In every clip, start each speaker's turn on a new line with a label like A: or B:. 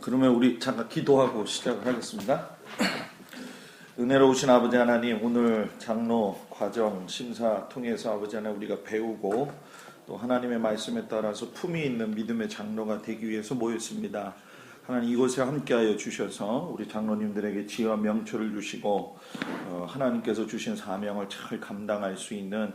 A: 그러면 우리 잠깐 기도하고 시작을 하겠습니다. 은혜로우신 아버지 하나님, 오늘 장로 과정 심사 통해서 아버지 하나님 우리가 배우고 또 하나님의 말씀에 따라서 품위 있는 믿음의 장로가 되기 위해서 모였습니다. 하나님, 이곳에 함께하여 주셔서 우리 장로님들에게 지혜와 명철을 주시고 하나님께서 주신 사명을 잘 감당할 수 있는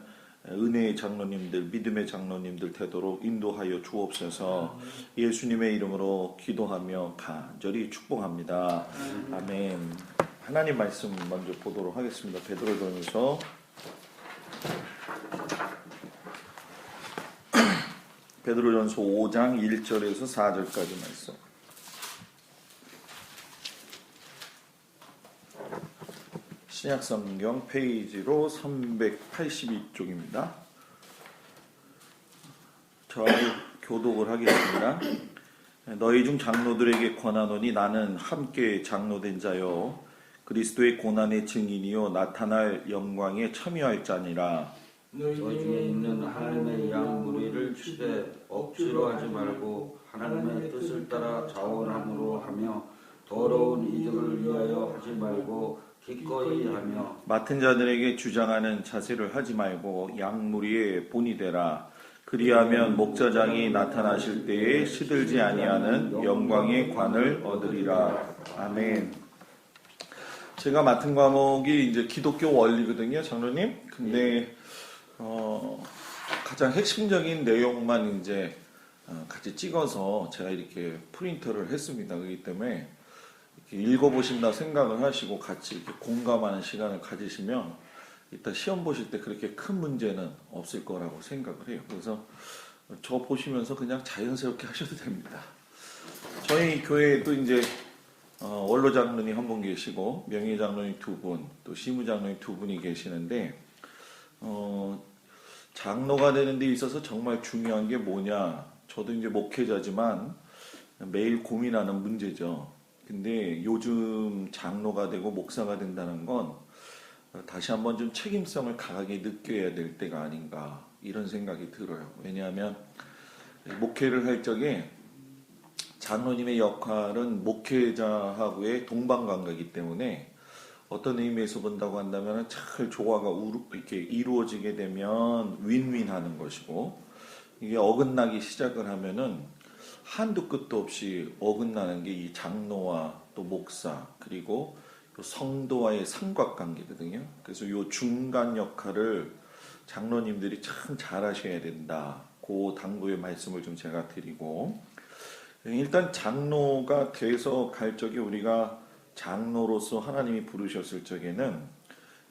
A: 은혜의 장로님들, 믿음의 장로님들 되도록 인도하여 주옵소서. 예수님의 이름으로 기도하며 간절히 축복합니다. 아멘. 하나님 말씀 먼저 보도록 하겠습니다. 베드로전서 5장 1절에서 4절까지 말씀. 신약성경 페이지로 382쪽입니다. 저하고 교독을 하겠습니다. 너희 중 장로들에게 권하노니 나는 함께 장로된 자요 그리스도의 고난의 증인이요 나타날 영광에 참여할 자니라.
B: 너희 중에 있는 하나님의 양 무리를 치되 억지로 하지 말고 하나님의 뜻을 따라 자원함으로 하며 더러운 이득을 위하여 하지 말고 기꺼이 하며
A: 맡은 자들에게 주장하는 자세를 하지 말고 양 무리의 본이 되라. 그리하면 목자장이 나타나실 때에 시들지 아니하는 영광의 관을 얻으리라. 아멘. 제가 맡은 과목이 이제 기독교 원리거든요, 장로님. 근데 가장 핵심적인 내용만 이제 같이 찍어서 제가 이렇게 프린터를 했습니다. 그렇기 때문에 이렇게 읽어보신다 생각을 하시고 같이 이렇게 공감하는 시간을 가지시면 이따 시험 보실 때 그렇게 큰 문제는 없을 거라고 생각을 해요. 그래서 저 보시면서 그냥 자연스럽게 하셔도 됩니다. 저희 교회에도 이제 원로 장로님 한 분 계시고 명예 장로님 두 분, 또 시무 장로님 두 분이 계시는데 장로가 되는 데 있어서 정말 중요한 게 뭐냐? 저도 이제 목회자지만 매일 고민하는 문제죠. 근데 요즘 장로가 되고 목사가 된다는 건 다시 한번 좀 책임성을 강하게 느껴야 될 때가 아닌가 이런 생각이 들어요. 왜냐하면 목회를 할 적에 장로님의 역할은 목회자하고의 동반관계이기 때문에 어떤 의미에서 본다고 한다면 잘 조화가 이렇게 이루어지게 되면 윈윈하는 것이고, 이게 어긋나기 시작을 하면은 한두 끝도 없이 어긋나는 게 이 장로와 또 목사 그리고 성도와의 삼각관계거든요. 그래서 이 중간 역할을 장로님들이 참 잘하셔야 된다. 그 당부의 말씀을 좀 제가 드리고, 일단 장로가 돼서 갈 적에 우리가 장로로서 하나님이 부르셨을 적에는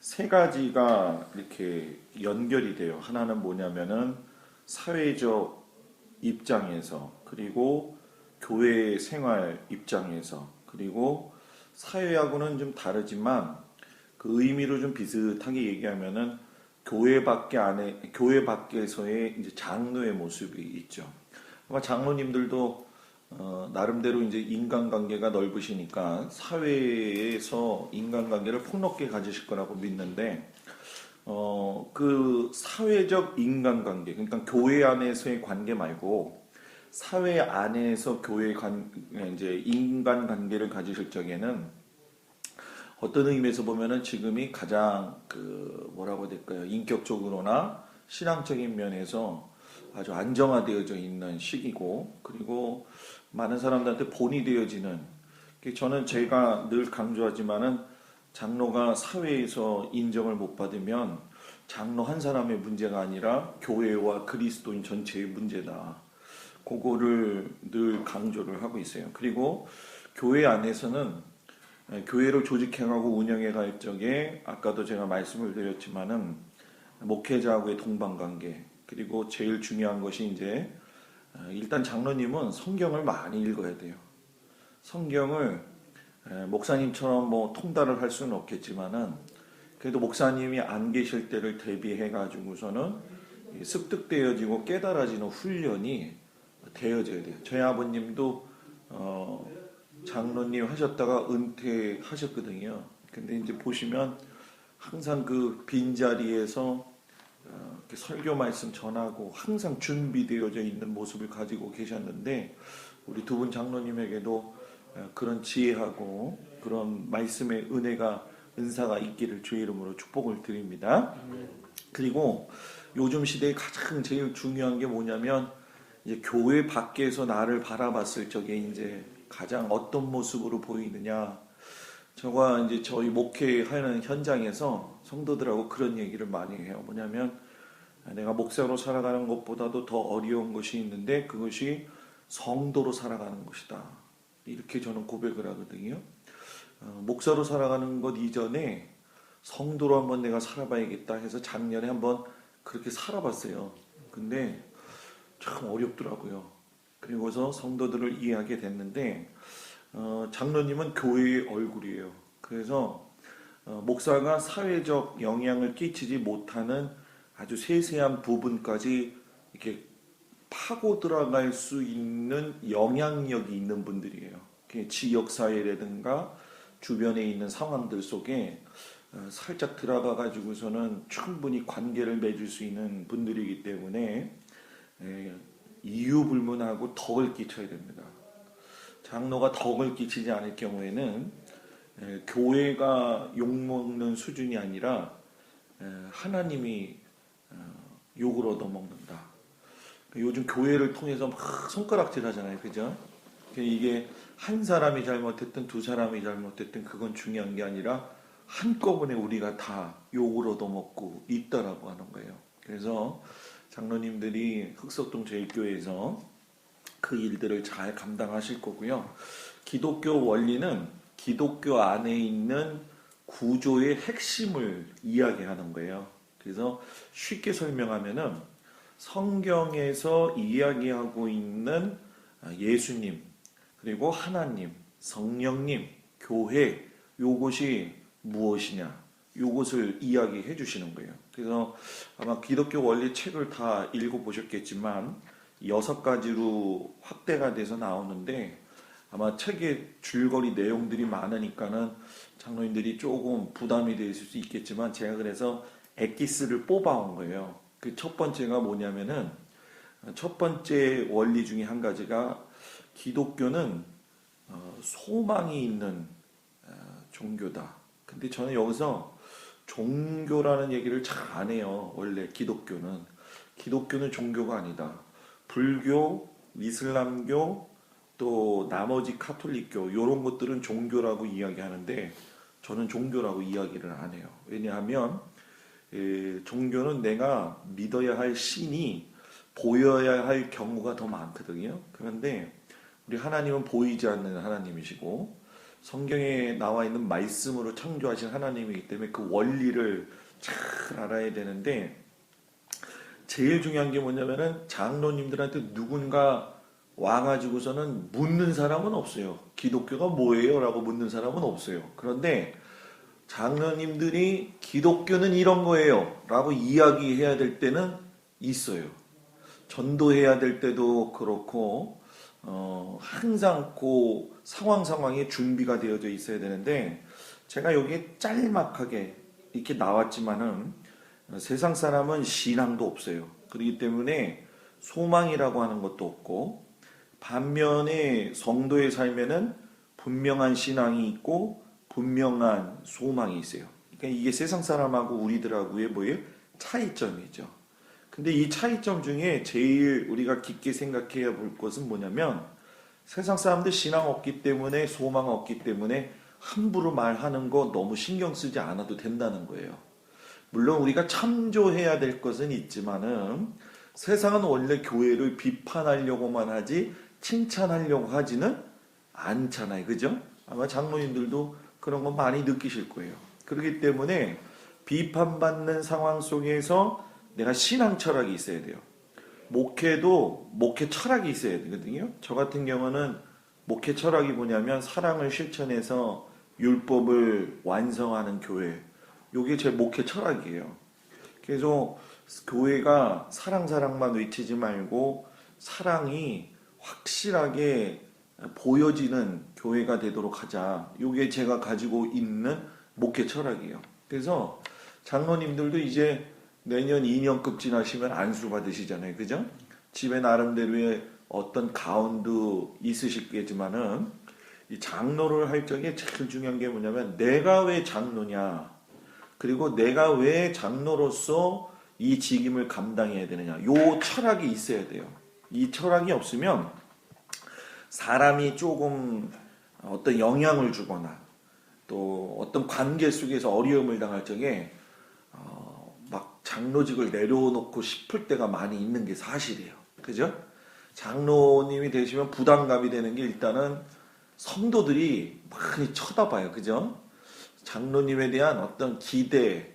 A: 세 가지가 이렇게 연결이 돼요. 하나는 뭐냐면은 사회적 입장에서, 그리고 교회 생활 입장에서, 그리고 사회하고는 좀 다르지만 그 의미로 좀 비슷하게 얘기하면은 교회 밖에서의 이제 장로의 모습이 있죠. 아마 장로님들도 나름대로 이제 인간관계가 넓으시니까 사회에서 인간관계를 폭넓게 가지실 거라고 믿는데, 그 사회적 인간관계, 그러니까 교회 안에서의 관계 말고 사회 안에서 이제 인간관계를 가지실 적에는 어떤 의미에서 보면은 지금이 가장 뭐라고 해야 될까요? 인격적으로나 신앙적인 면에서 아주 안정화되어져 있는 시기고, 그리고 많은 사람들한테 본이 되어지는, 저는 제가 늘 강조하지만은 장로가 사회에서 인정을 못 받으면 장로 한 사람의 문제가 아니라 교회와 그리스도인 전체의 문제다. 그거를 늘 강조를 하고 있어요. 그리고 교회 안에서는 교회를 조직해가고 운영해 갈 적에 아까도 제가 말씀을 드렸지만은 목회자하고의 동반관계, 그리고 제일 중요한 것이 이제 일단 장로님은 성경을 많이 읽어야 돼요. 성경을 목사님처럼 뭐 통달을 할 수는 없겠지만은 그래도 목사님이 안 계실 때를 대비해 가지고서는 습득되어지고 깨달아지는 훈련이 되어져야 돼요. 저희 아버님도 장로님 하셨다가 은퇴하셨거든요. 근데 이제 보시면 항상 그 빈자리에서 설교 말씀 전하고 항상 준비되어져 있는 모습을 가지고 계셨는데, 우리 두 분 장로님에게도 그런 지혜하고 그런 말씀의 은사가 있기를 주의 이름으로 축복을 드립니다. 그리고 요즘 시대에 가장 제일 중요한 게 뭐냐면 이제 교회 밖에서 나를 바라봤을 적에 이제 가장 어떤 모습으로 보이느냐. 저가 이제 저희 목회하는 현장에서 성도들하고 그런 얘기를 많이 해요. 뭐냐면 내가 목사로 살아가는 것보다도 더 어려운 것이 있는데 그것이 성도로 살아가는 것이다. 이렇게 저는 고백을 하거든요. 목사로 살아가는 것 이전에 성도로 한번 내가 살아봐야겠다 해서 작년에 한번 그렇게 살아봤어요. 근데 참 어렵더라고요. 그리고서 성도들을 이해하게 됐는데 장로님은 교회의 얼굴이에요. 그래서 목사가 사회적 영향을 끼치지 못하는 아주 세세한 부분까지 이렇게 파고 들어갈 수 있는 영향력이 있는 분들이에요. 지역사회라든가 주변에 있는 상황들 속에 살짝 들어가 가지고서는 충분히 관계를 맺을 수 있는 분들이기 때문에 이유 불문하고 덕을 끼쳐야 됩니다. 장로가 덕을 끼치지 않을 경우에는 교회가 욕먹는 수준이 아니라 하나님이 욕을 얻어먹는다. 요즘 교회를 통해서 막 손가락질 하잖아요. 그죠? 이게 한 사람이 잘못했든 두 사람이 잘못했든 그건 중요한 게 아니라 한꺼번에 우리가 다 욕을 얻어먹고 있다라고 하는 거예요. 그래서 장로님들이 흑석동 제일교회에서 그 일들을 잘 감당하실 거고요. 기독교 원리는 기독교 안에 있는 구조의 핵심을 이야기하는 거예요. 그래서 쉽게 설명하면은 성경에서 이야기하고 있는 예수님, 그리고 하나님, 성령님, 교회, 요것이 무엇이냐, 요것을 이야기해 주시는 거예요. 그래서 아마 기독교 원리 책을 다 읽어보셨겠지만 6가지로 확대가 돼서 나오는데 아마 책의 줄거리 내용들이 많으니까는 장로님들이 조금 부담이 되실 수 있겠지만 제가 그래서 엑기스를 뽑아온 거예요. 그 첫 번째가 뭐냐면은 첫 번째 원리 중에 한 가지가 기독교는 소망이 있는 종교다. 근데 저는 여기서 종교라는 얘기를 잘 안 해요. 원래 기독교는 종교가 아니다. 불교, 이슬람교, 또 나머지 카톨릭교 이런 것들은 종교라고 이야기하는데 저는 종교라고 이야기를 안 해요. 왜냐하면 종교는 내가 믿어야 할 신이 보여야 할 경우가 더 많거든요. 그런데 우리 하나님은 보이지 않는 하나님이시고 성경에 나와 있는 말씀으로 창조하신 하나님이기 때문에 그 원리를 잘 알아야 되는데 제일 중요한 게 뭐냐면은 장로님들한테 누군가 와가지고서는 묻는 사람은 없어요. 기독교가 뭐예요? 라고 묻는 사람은 없어요. 그런데 장로님들이 기독교는 이런 거예요. 라고 이야기해야 될 때는 있어요. 전도해야 될 때도 그렇고 항상 그 상황에 준비가 되어져 있어야 되는데 제가 여기에 짤막하게 이렇게 나왔지만은 세상 사람은 신앙도 없어요. 그렇기 때문에 소망이라고 하는 것도 없고 반면에 성도의 삶에는 분명한 신앙이 있고 분명한 소망이 있어요. 그러니까 이게 세상 사람하고 우리들하고의 뭐예요? 차이점이죠. 근데 이 차이점 중에 제일 우리가 깊게 생각해야 볼 것은 뭐냐면 세상 사람들 신앙 없기 때문에 소망 없기 때문에 함부로 말하는 거 너무 신경 쓰지 않아도 된다는 거예요. 물론 우리가 참조해야 될 것은 있지만은 세상은 원래 교회를 비판하려고만 하지 칭찬하려고 하지는 않잖아요. 그죠? 아마 장로님들도 그런 거 많이 느끼실 거예요. 그렇기 때문에 비판받는 상황 속에서 내가 신앙 철학이 있어야 돼요. 목회도 목회 철학이 있어야 되거든요. 저 같은 경우는 목회 철학이 뭐냐면 사랑을 실천해서 율법을 완성하는 교회. 이게 제 목회 철학이에요. 그래서 교회가 사랑만 외치지 말고 사랑이 확실하게 보여지는 교회가 되도록 하자. 이게 제가 가지고 있는 목회 철학이에요. 그래서 장로님들도 이제 내년 2년급 지나시면 안수 받으시잖아요. 그죠? 집에 나름대로의 어떤 가운도 있으시겠지만은 이 장로를 할 적에 제일 중요한 게 뭐냐면 내가 왜 장로냐, 그리고 내가 왜 장로로서 이 직임을 감당해야 되느냐, 요 철학이 있어야 돼요. 이 철학이 없으면 사람이 조금 어떤 영향을 주거나 또 어떤 관계 속에서 어려움을 당할 적에 막 장로직을 내려놓고 싶을 때가 많이 있는 게 사실이에요. 그죠? 장로님이 되시면 부담감이 되는 게 일단은 성도들이 많이 쳐다봐요. 그죠? 장로님에 대한 어떤 기대,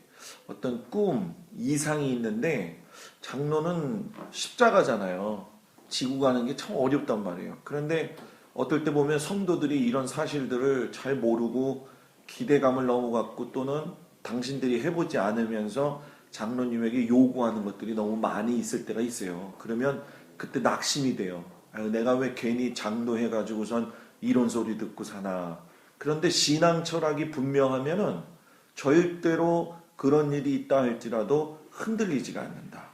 A: 어떤 꿈, 이상이 있는데 장로는 십자가잖아요. 지고 가는 게 참 어렵단 말이에요. 그런데 어떨 때 보면 성도들이 이런 사실들을 잘 모르고 기대감을 너무 갖고 또는 당신들이 해보지 않으면서 장로님에게 요구하는 것들이 너무 많이 있을 때가 있어요. 그러면 그때 낙심이 돼요. 아유, 내가 왜 괜히 장로 해가지고선 이런 소리 듣고 사나. 그런데 신앙 철학이 분명하면은 절대로 그런 일이 있다 할지라도 흔들리지가 않는다.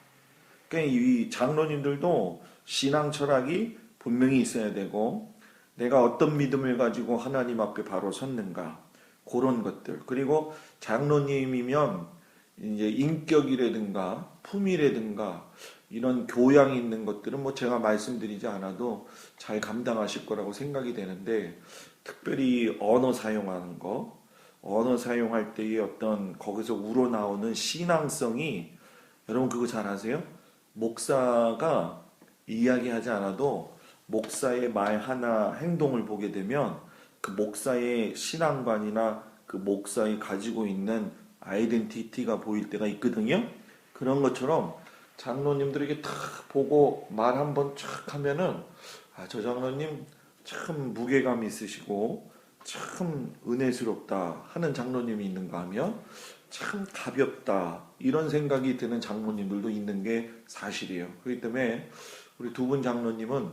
A: 그러니까 이 장로님들도 신앙 철학이 분명히 있어야 되고 내가 어떤 믿음을 가지고 하나님 앞에 바로 섰는가, 그런 것들. 그리고 장로님이면 이제 인격이라든가 품이라든가 이런 교양이 있는 것들은 뭐 제가 말씀드리지 않아도 잘 감당하실 거라고 생각이 되는데, 특별히 언어 사용하는 거, 언어 사용할 때의 어떤 거기서 우러나오는 신앙성이, 여러분 그거 잘 아세요? 목사가 이야기하지 않아도 목사의 말 하나, 행동을 보게 되면 그 목사의 신앙관이나 그 목사의 가지고 있는 아이덴티티가 보일 때가 있거든요. 그런 것처럼 장로님들에게 탁 보고 말 한번 촥 하면은 저 장로님 참 무게감 있으시고 참 은혜스럽다 하는 장로님이 있는가 하면 참 가볍다 이런 생각이 드는 장로님들도 있는 게 사실이에요. 그렇기 때문에 우리 두 분 장로님은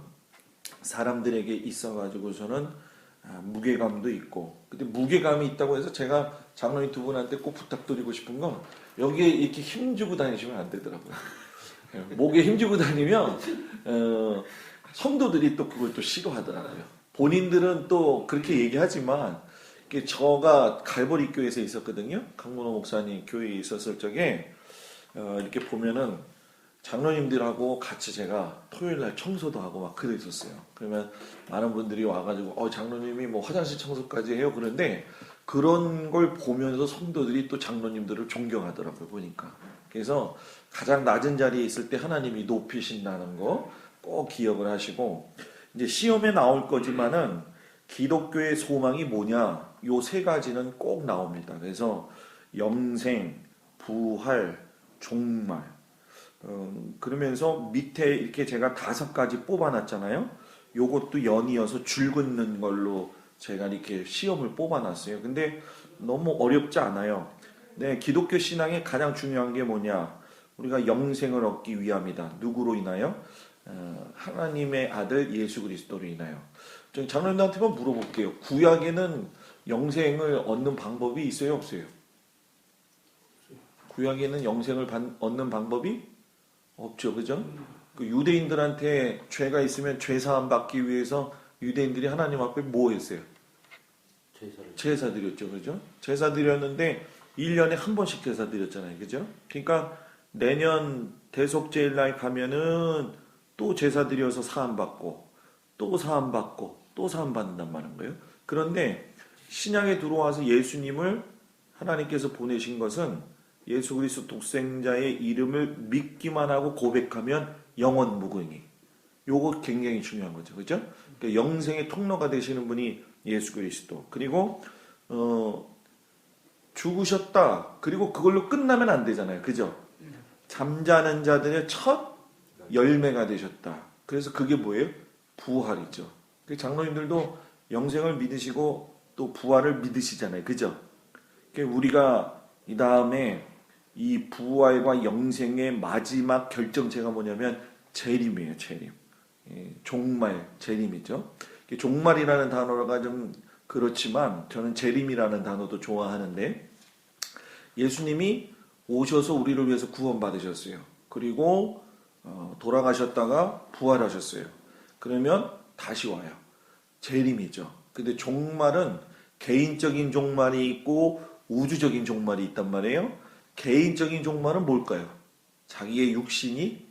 A: 사람들에게 있어가지고서는 무게감도 있고, 근데 무게감이 있다고 해서 제가 장로님 두 분한테 꼭 부탁드리고 싶은 건 여기에 이렇게 힘주고 다니시면 안 되더라고요. 목에 힘주고 다니면 성도들이 또 그걸 또 싫어하더라고요. 본인들은 또 그렇게 얘기하지만 저가 갈보리 교회에서 있었거든요. 강문호 목사님 교회에 있었을 적에 이렇게 보면은 장로님들하고 같이 제가 토요일 날 청소도 하고 막 그랬었어요. 그러면 많은 분들이 와가지고 장로님이 뭐 화장실 청소까지 해요. 그런데 그런 걸 보면서 성도들이 또 장로님들을 존경하더라고요. 보니까. 그래서 가장 낮은 자리에 있을 때 하나님이 높이신다는 거 꼭 기억을 하시고, 이제 시험에 나올 거지만은 기독교의 소망이 뭐냐, 요 세 가지는 꼭 나옵니다. 그래서 영생, 부활, 종말. 그러면서 밑에 이렇게 제가 5가지 뽑아놨잖아요. 요것도 연이어서 줄 긋는 걸로 제가 이렇게 시험을 뽑아놨어요. 근데 너무 어렵지 않아요. 네, 기독교 신앙의 가장 중요한 게 뭐냐? 우리가 영생을 얻기 위함이다. 누구로 인하여? 하나님의 아들 예수 그리스도로 인하여. 장로님한테 한번 물어볼게요. 구약에는 영생을 얻는 방법이 있어요, 없어요? 구약에는 영생을 얻는 방법이 없죠, 그죠? 그 유대인들한테 죄가 있으면 죄 사함 받기 위해서 유대인들이 하나님 앞에 뭐 했어요? 제사 드렸죠, 그죠? 제사 드렸는데 1년에 한 번씩 제사 드렸잖아요, 그죠? 그러니까 내년 대속죄일날 가면은 또 제사 드려서 사함 받고 또 사함 받고 또 사함 받는단 말인 거예요. 그런데 신약에 들어와서 예수님을 하나님께서 보내신 것은 예수 그리스도 독생자의 이름을 믿기만 하고 고백하면 영원 무궁이. 요거 굉장히 중요한 거죠. 그죠? 그러니까 영생의 통로가 되시는 분이 예수 그리스도. 그리고 죽으셨다. 그리고 그걸로 끝나면 안 되잖아요. 그죠? 잠자는 자들의 첫 열매가 되셨다. 그래서 그게 뭐예요? 부활이죠. 장로님들도 영생을 믿으시고 또 부활을 믿으시잖아요. 그죠? 그러니까 우리가 이 다음에 이 부활과 영생의 마지막 결정체가 뭐냐면 재림이에요. 재림. 종말, 재림이죠. 종말이라는 단어가 좀 그렇지만 저는 재림이라는 단어도 좋아하는데, 예수님이 오셔서 우리를 위해서 구원받으셨어요. 그리고 돌아가셨다가 부활하셨어요. 그러면 다시 와요. 재림이죠. 근데 종말은 개인적인 종말이 있고 우주적인 종말이 있단 말이에요. 개인적인 종말은 뭘까요? 자기의 육신이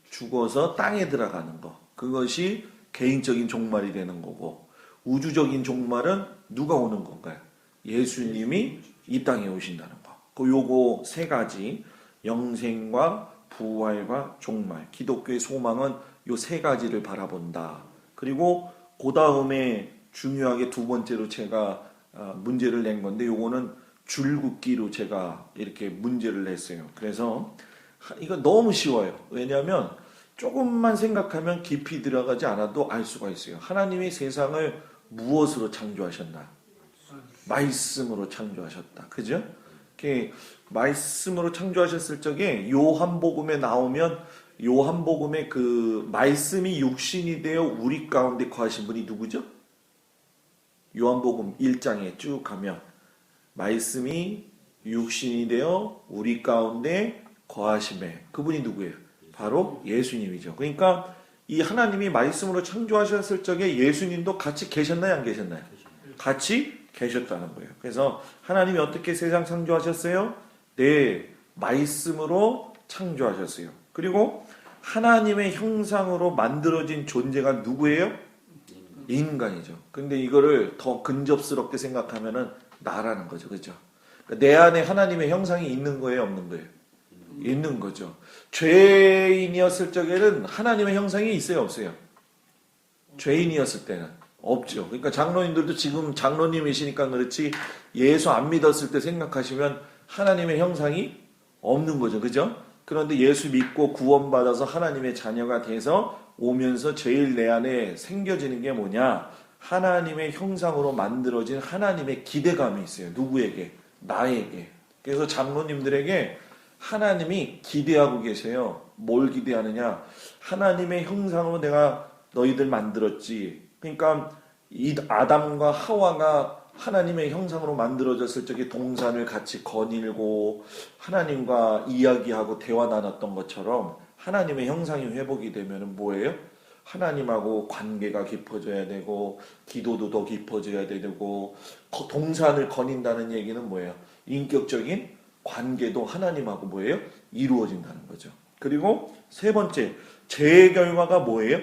A: 죽어서 땅에 들어가는 거. 그것이 개인적인 종말이 되는 거고, 우주적인 종말은 누가 오는 건가요? 예수님이 이 땅에 오신다는 거. 요거 세 가지, 영생과 부활과 종말. 기독교의 소망은 요 세 가지를 바라본다. 그리고 그 다음에 중요하게 두 번째로 제가 문제를 낸 건데, 요거는 줄긋기로 제가 이렇게 문제를 냈어요. 그래서 이거 너무 쉬워요. 왜냐하면 조금만 생각하면 깊이 들어가지 않아도 알 수가 있어요. 하나님이 세상을 무엇으로 창조하셨나? 말씀으로 창조하셨다. 그죠? 이렇게 말씀으로 창조하셨을 적에 요한복음에 나오면 요한복음에 그 말씀이 육신이 되어 우리 가운데 거하신 분이 누구죠? 요한복음 1장에 쭉 가면 말씀이 육신이 되어 우리 가운데 거하심에, 그분이 누구예요? 바로 예수님이죠. 그러니까 이 하나님이 말씀으로 창조하셨을 적에 예수님도 같이 계셨나요? 안 계셨나요? 같이 계셨다는 거예요. 그래서 하나님이 어떻게 세상 창조하셨어요? 네, 말씀으로 창조하셨어요. 그리고 하나님의 형상으로 만들어진 존재가 누구예요? 인간이죠. 근데 이거를 더 근접스럽게 생각하면은 나라는 거죠. 그죠? 그러니까 내 안에 하나님의 형상이 있는 거예요? 없는 거예요? 있는 거죠. 죄인이었을 적에는 하나님의 형상이 있어요? 없어요? 죄인이었을 때는 없죠. 그러니까 장로님들도 지금 장로님이시니까 그렇지 예수 안 믿었을 때 생각하시면 하나님의 형상이 없는 거죠. 그죠? 그런데 예수 믿고 구원받아서 하나님의 자녀가 돼서 오면서 제일 내 안에 생겨지는 게 뭐냐? 하나님의 형상으로 만들어진 하나님의 기대감이 있어요. 누구에게? 나에게. 그래서 장로님들에게 하나님이 기대하고 계세요. 뭘 기대하느냐? 하나님의 형상으로 내가 너희들 만들었지. 그러니까 이 아담과 하와가 하나님의 형상으로 만들어졌을 적에 동산을 같이 거닐고 하나님과 이야기하고 대화 나눴던 것처럼 하나님의 형상이 회복이 되면 뭐예요? 하나님하고 관계가 깊어져야 되고 기도도 더 깊어져야 되고 동산을 거닌다는 얘기는 뭐예요? 인격적인 관계도 하나님하고 뭐예요? 이루어진다는 거죠. 그리고 세 번째, 죄의 결과가 뭐예요?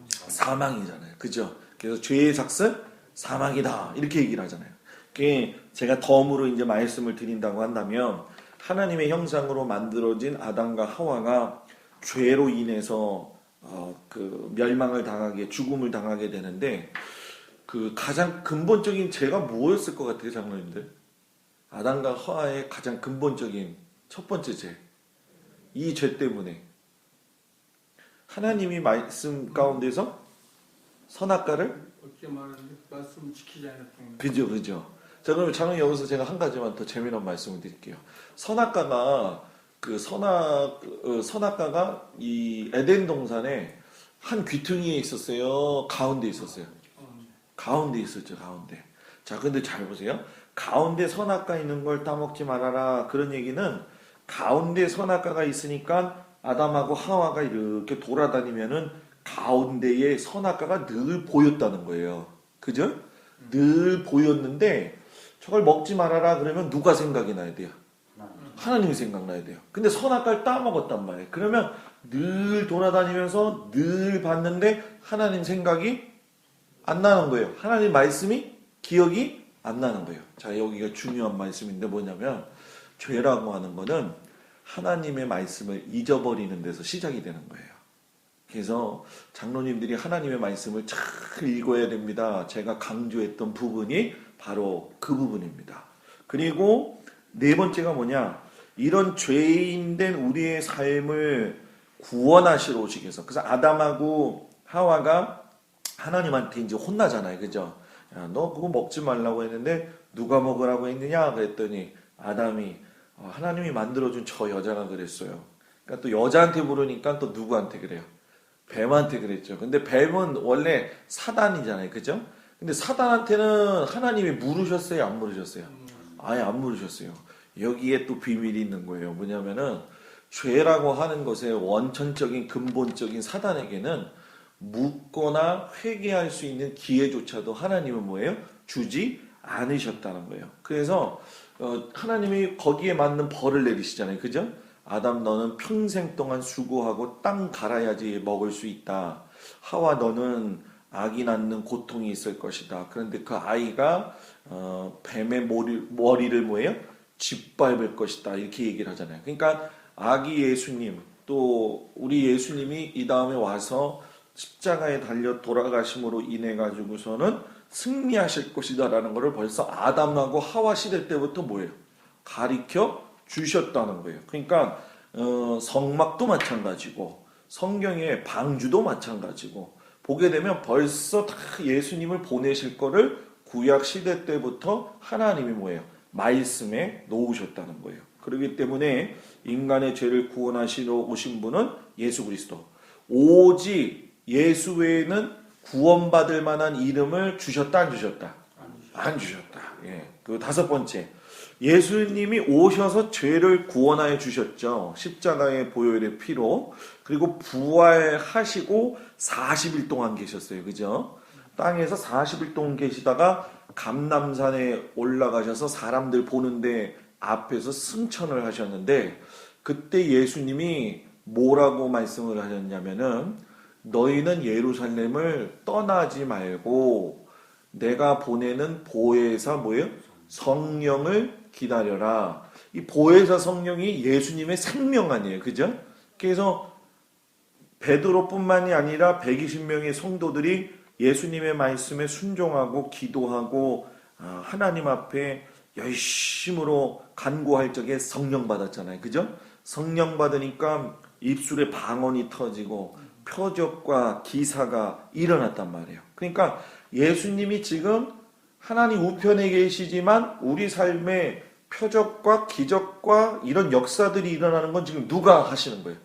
A: 사망이잖아요. 그죠? 그래서 죄의 삭은 사망이다. 이렇게 얘기를 하잖아요. 그게 제가 덤으로 이제 말씀을 드린다고 한다면 하나님의 형상으로 만들어진 아담과 하와가 죄로 인해서 그 멸망을 당하게, 죽음을 당하게 되는데 그 가장 근본적인 죄가 뭐였을 것 같아요, 장로님들? 아담과 하와의 가장 근본적인 첫 번째 죄. 이 죄 때문에 하나님이 말씀 가운데서 선악과를
C: 어떻게 말하는데 말씀을 지키지 않았던
A: 거죠. 그죠. 자, 그럼 장로님 여기서 제가 한 가지만 더 재미난 말씀을 드릴게요. 선악과가 선악과가 이 에덴 동산에 한 귀퉁이에 있었어요. 가운데 있었어요. 가운데 있었죠. 가운데. 자, 근데 잘 보세요. 가운데 선악과 있는 걸 따먹지 말아라. 그런 얘기는 가운데 선악과가 있으니까 아담하고 하와가 이렇게 돌아다니면은 가운데에 선악과가 늘 보였다는 거예요. 그죠? 늘 보였는데 저걸 먹지 말아라 그러면 누가 생각이 나야 돼요? 하나님이 생각나야 돼요. 근데 선악과를 따먹었단 말이에요. 그러면 늘 돌아다니면서 늘 봤는데 하나님 생각이 안 나는 거예요. 하나님 말씀이 기억이 안 나는 거예요. 자, 여기가 중요한 말씀인데 뭐냐면 죄라고 하는 거는 하나님의 말씀을 잊어버리는 데서 시작이 되는 거예요. 그래서 장로님들이 하나님의 말씀을 잘 읽어야 됩니다. 제가 강조했던 부분이 바로 그 부분입니다. 그리고 네 번째가 뭐냐? 이런 죄인된 우리의 삶을 구원하시러 오시기 위해서. 그래서 아담하고 하와가 하나님한테 이제 혼나잖아요. 그죠? 야, 너 그거 먹지 말라고 했는데 누가 먹으라고 했느냐? 그랬더니 아담이 하나님이 만들어준 저 여자가 그랬어요. 그러니까 또 여자한테 물으니까 또 누구한테 그래요? 뱀한테 그랬죠. 근데 뱀은 원래 사단이잖아요. 그죠? 근데 사단한테는 하나님이 물으셨어요? 안 물으셨어요? 아예 안 물으셨어요. 여기에 또 비밀이 있는 거예요. 뭐냐면은 죄라고 하는 것의 원천적인 근본적인 사단에게는 묻거나 회개할 수 있는 기회조차도 하나님은 뭐예요? 주지 않으셨다는 거예요. 그래서 하나님이 거기에 맞는 벌을 내리시잖아요. 그죠? 아담 너는 평생 동안 수고하고 땅 갈아야지 먹을 수 있다. 하와 너는 아기 낳는 고통이 있을 것이다. 그런데 그 아이가 뱀의 머리를 뭐예요? 짓밟을 것이다. 이렇게 얘기를 하잖아요. 그러니까 아기 예수님 또 우리 예수님이 이 다음에 와서 십자가에 달려 돌아가심으로 인해 가지고서는 승리하실 것이다라는 것을 벌써 아담하고 하와 시대 때부터 뭐예요? 가리켜 주셨다는 거예요. 그러니까 성막도 마찬가지고 성경의 방주도 마찬가지고 보게 되면 벌써 다 예수님을 보내실 거를 구약 시대 때부터 하나님이 뭐예요? 말씀에 놓으셨다는 거예요. 그렇기 때문에 인간의 죄를 구원하시러 오신 분은 예수 그리스도. 오직 예수 외에는 구원받을 만한 이름을 주셨다 안 주셨다? 안 주셨다. 예. 그 다섯 번째. 예수님이 오셔서 죄를 구원하여 주셨죠. 십자가의 보혈의 피로. 그리고 부활하시고 40일 동안 계셨어요. 그죠? 땅에서 40일 동안 계시다가 감람산에 올라가셔서 사람들 보는데 앞에서 승천을 하셨는데 그때 예수님이 뭐라고 말씀을 하셨냐면은 너희는 예루살렘을 떠나지 말고 내가 보내는 보혜사 뭐예요? 성령을 기다려라. 이 보혜사 성령이 예수님의 생명 아니에요. 그죠? 그래서 베드로뿐만이 아니라 120명의 성도들이 예수님의 말씀에 순종하고 기도하고 하나님 앞에 열심으로 간구할 적에 성령 받았잖아요. 그죠? 성령 받으니까 입술에 방언이 터지고 표적과 기사가 일어났단 말이에요. 그러니까 예수님이 지금 하나님 우편에 계시지만 우리 삶에 표적과 기적과 이런 역사들이 일어나는 건 지금 누가 하시는 거예요?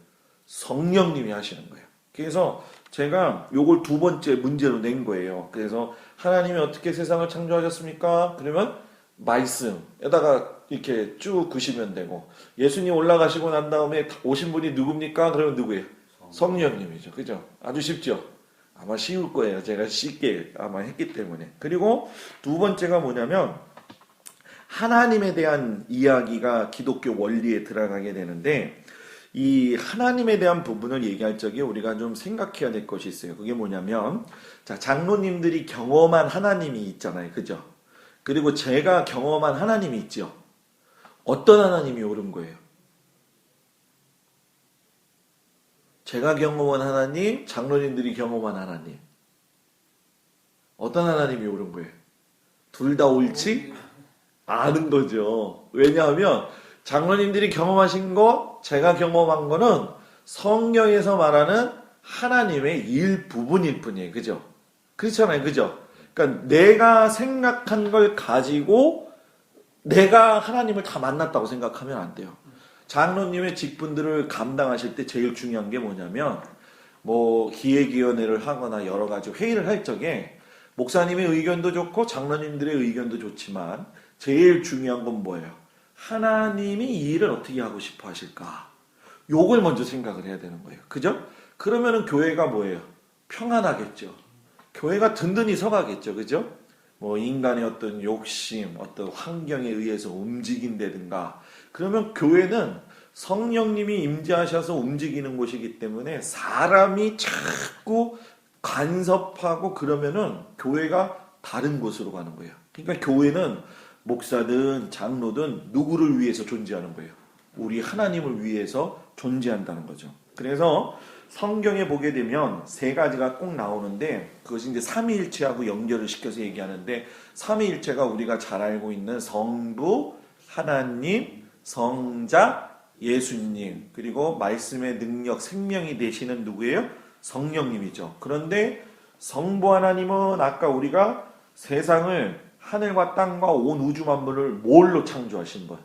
A: 성령님이 하시는 거예요. 그래서 제가 요걸 두 번째 문제로 낸 거예요. 그래서 하나님이 어떻게 세상을 창조하셨습니까? 그러면 말씀에다가 이렇게 쭉 그시면 되고 예수님 올라가시고 난 다음에 오신 분이 누굽니까? 그러면 누구예요? 성령님이죠. 그죠? 아주 쉽죠? 아마 쉬울 거예요. 제가 쉽게 아마 했기 때문에. 그리고 두 번째가 뭐냐면 하나님에 대한 이야기가 기독교 원리에 들어가게 되는데 이 하나님에 대한 부분을 얘기할 적에 우리가 좀 생각해야 될 것이 있어요. 그게 뭐냐면 자, 장로님들이 경험한 하나님이 있잖아요. 그죠? 그리고 제가 경험한 하나님이 있죠. 어떤 하나님이 옳은 거예요? 제가 경험한 하나님, 장로님들이 경험한 하나님. 어떤 하나님이 옳은 거예요? 둘 다 옳지? 아는 거죠. 왜냐하면 장로님들이 경험하신 거, 제가 경험한 거는 성경에서 말하는 하나님의 일부분일 뿐이에요. 그죠? 그렇잖아요. 그죠? 그러니까 내가 생각한 걸 가지고 내가 하나님을 다 만났다고 생각하면 안 돼요. 장로님의 직분들을 감당하실 때 제일 중요한 게 뭐냐면 뭐 기획위원회를 하거나 여러 가지 회의를 할 적에 목사님의 의견도 좋고 장로님들의 의견도 좋지만 제일 중요한 건 뭐예요? 하나님이 이 일을 어떻게 하고 싶어 하실까? 요걸 먼저 생각을 해야 되는 거예요. 그죠? 그러면은 교회가 뭐예요? 평안하겠죠. 교회가 든든히 서가겠죠. 그죠? 뭐 인간의 어떤 욕심, 어떤 환경에 의해서 움직인다든가 그러면 교회는 성령님이 임재하셔서 움직이는 곳이기 때문에 사람이 자꾸 간섭하고 그러면은 교회가 다른 곳으로 가는 거예요. 그러니까 교회는 목사든 장로든 누구를 위해서 존재하는 거예요? 우리 하나님을 위해서 존재한다는 거죠. 그래서 성경에 보게 되면 세 가지가 꼭 나오는데 그것이 이제 삼위일체하고 연결을 시켜서 얘기하는데 삼위일체가 우리가 잘 알고 있는 성부, 하나님, 성자, 예수님 그리고 말씀의 능력, 생명이 되시는 누구예요? 성령님이죠. 그런데 성부 하나님은 아까 우리가 세상을 하늘과 땅과 온 우주 만물을 뭘로 창조하신 분?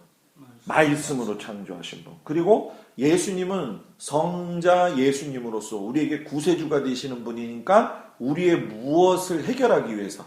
A: 말씀으로 창조하신 분. 그리고 예수님은 성자 예수님으로서 우리에게 구세주가 되시는 분이니까 우리의 무엇을 해결하기 위해서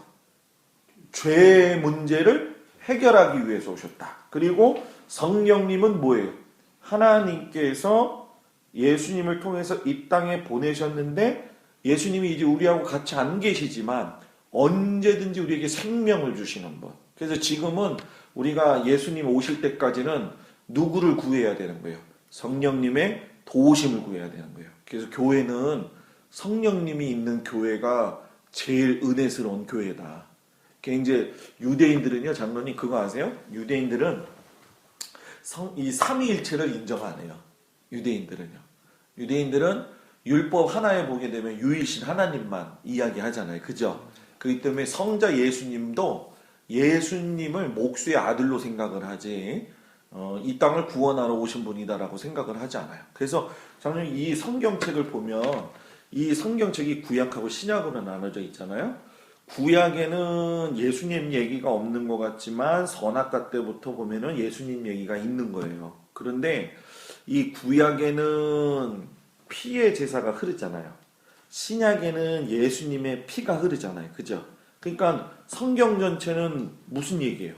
A: 죄의 문제를 해결하기 위해서 오셨다. 그리고 성령님은 뭐예요? 하나님께서 예수님을 통해서 이 땅에 보내셨는데 예수님이 이제 우리하고 같이 안 계시지만 언제든지 우리에게 생명을 주시는 분. 그래서 지금은 우리가 예수님 오실 때까지는 누구를 구해야 되는 거예요? 성령님의 도우심을 구해야 되는 거예요. 그래서 교회는 성령님이 있는 교회가 제일 은혜스러운 교회다. 이제 유대인들은요, 장로님 그거 아세요? 유대인들은 이 삼위일체를 인정 안 해요. 유대인들은 율법 하나에 보게 되면 유일신 하나님만 이야기하잖아요. 그죠? 그렇기 때문에 성자 예수님도 예수님을 목수의 아들로 생각을 하지 이 땅을 구원하러 오신 분이다라고 생각을 하지 않아요. 그래서 장로님 이 성경책을 보면 이 성경책이 구약하고 신약으로 나눠져 있잖아요. 구약에는 예수님 얘기가 없는 것 같지만 선악과 때부터 보면은 예수님 얘기가 있는 거예요. 그런데 이 구약에는 피의 제사가 흐르잖아요. 신약에는 예수님의 피가 흐르잖아요. 그죠? 그러니까 성경 전체는 무슨 얘기예요?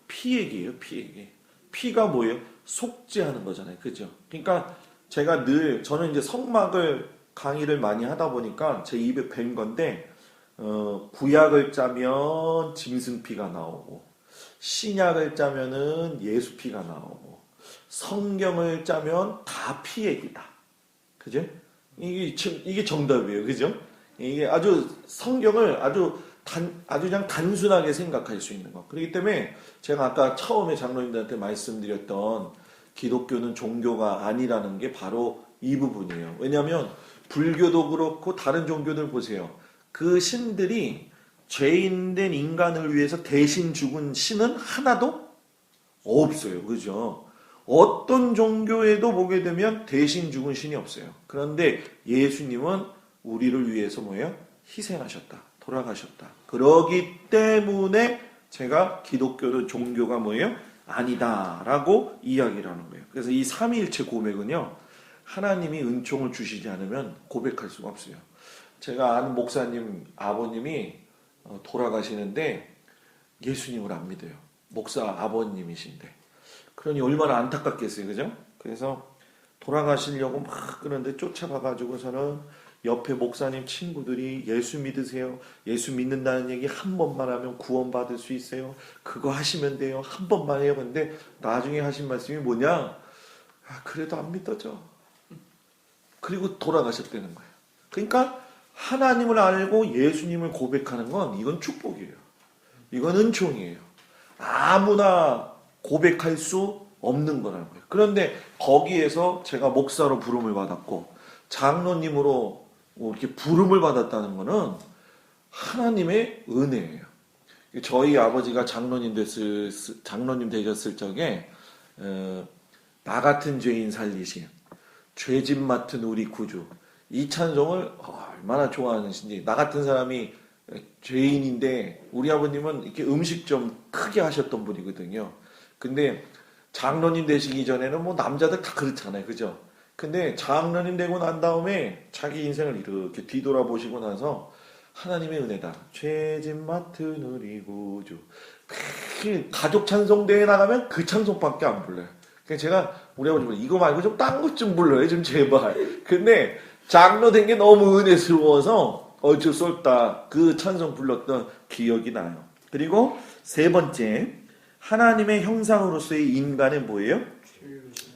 A: 피 얘기예요. 피 얘기. 피가 뭐예요? 속죄하는 거잖아요. 그죠? 그러니까 저는 이제 성막을 강의를 많이 하다 보니까 제 입에 밴 건데 구약을 짜면 짐승피가 나오고 신약을 짜면은 예수피가 나오고 성경을 짜면 다 피 얘기다. 그죠? 이게 정답이에요. 그죠? 이게 아주 성경을 아주 그냥 단순하게 생각할 수 있는 거. 그렇기 때문에 제가 아까 처음에 장로님들한테 말씀드렸던 기독교는 종교가 아니라는 게 바로 이 부분이에요. 왜냐하면 불교도 그렇고 다른 종교들 보세요. 그 신들이 죄인된 인간을 위해서 대신 죽은 신은 하나도 없어요. 그죠? 어떤 종교에도 보게 되면 대신 죽은 신이 없어요. 그런데 예수님은 우리를 위해서 뭐예요? 희생하셨다. 돌아가셨다. 그러기 때문에 제가 기독교는 종교가 뭐예요? 아니다라고 이야기를 하는 거예요. 그래서 이 삼위일체 고백은요. 하나님이 은총을 주시지 않으면 고백할 수가 없어요. 제가 아는 목사님 아버님이 돌아가시는데 예수님을 안 믿어요. 목사 아버님이신데. 그러니 얼마나 안타깝겠어요. 그죠? 그래서 돌아가시려고 막 그런데 쫓아가가지고서는 옆에 목사님 친구들이 예수 믿으세요. 예수 믿는다는 얘기 한 번만 하면 구원받을 수 있어요. 그거 하시면 돼요. 한 번만 해요. 근데 나중에 하신 말씀이 뭐냐? 그래도 안 믿어져. 그리고 돌아가셨다는 거예요. 그러니까 하나님을 알고 예수님을 고백하는 건 이건 축복이에요. 이건 은총이에요. 아무나 고백할 수 없는 거라는 거예요. 그런데 거기에서 제가 목사로 부름을 받았고 장로님으로 이렇게 부름을 받았다는 거는 하나님의 은혜예요. 저희 아버지가 장로님 되셨을 적에 나 같은 죄인 살리신 죄짓 맡은 우리 구주 이 찬송을 얼마나 좋아하는지. 나 같은 사람이 죄인인데 우리 아버님은 이렇게 음식 좀 크게 하셨던 분이거든요. 근데 장로님 되시기 전에는 뭐 남자들 다 그렇잖아요. 그죠? 근데 장로님 되고 난 다음에 자기 인생을 이렇게 뒤돌아보시고 나서 하나님의 은혜다. 죄짓 맡은 우리 구주. 가족 찬송대회 나가면 그 찬송밖에 안 불러요. 그래서 제가 우리 아버님 이거 말고 좀 딴 것 좀 불러요. 좀 제발. 근데 장로 된 게 너무 은혜스러워서 어쩔 수 없다. 그 찬송 불렀던 기억이 나요. 그리고 세 번째, 하나님의 형상으로서의 인간의 뭐예요?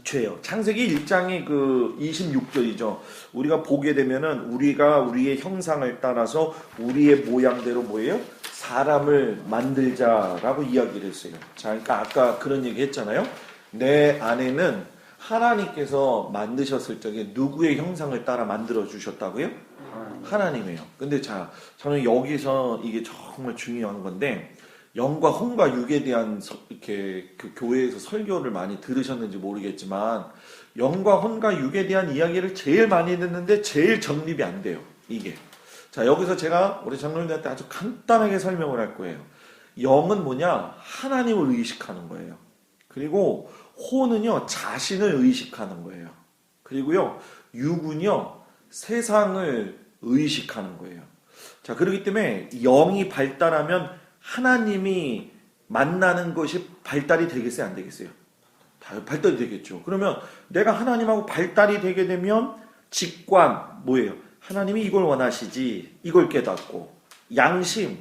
A: 죄요. 창세기 1장의 그 26절이죠. 우리가 보게 되면은 우리가 우리의 형상을 따라서 우리의 모양대로 뭐예요? 사람을 만들자라고 이야기를 했어요. 자, 그러니까 아까 그런 얘기 했잖아요. 내 안에는 하나님께서 만드셨을 적에 누구의 형상을 따라 만들어 주셨다고요? 하나님이에요. 근데 자, 저는 여기서 이게 정말 중요한 건데 영과 혼과 육에 대한 이렇게 그 교회에서 설교를 많이 들으셨는지 모르겠지만 영과 혼과 육에 대한 이야기를 제일 많이 듣는데 제일 정립이 안 돼요. 이게. 자, 여기서 제가 우리 장로님들한테 아주 간단하게 설명을 할 거예요. 영은 뭐냐? 하나님을 의식하는 거예요. 그리고 혼은요, 자신을 의식하는 거예요. 그리고요, 육은요, 세상을 의식하는 거예요. 자, 그렇기 때문에 영이 발달하면 하나님이 만나는 것이 발달이 되겠어요? 안 되겠어요? 발달이 되겠죠. 그러면 내가 하나님하고 발달이 되게 되면 직관, 뭐예요? 하나님이 이걸 원하시지. 이걸 깨닫고. 양심,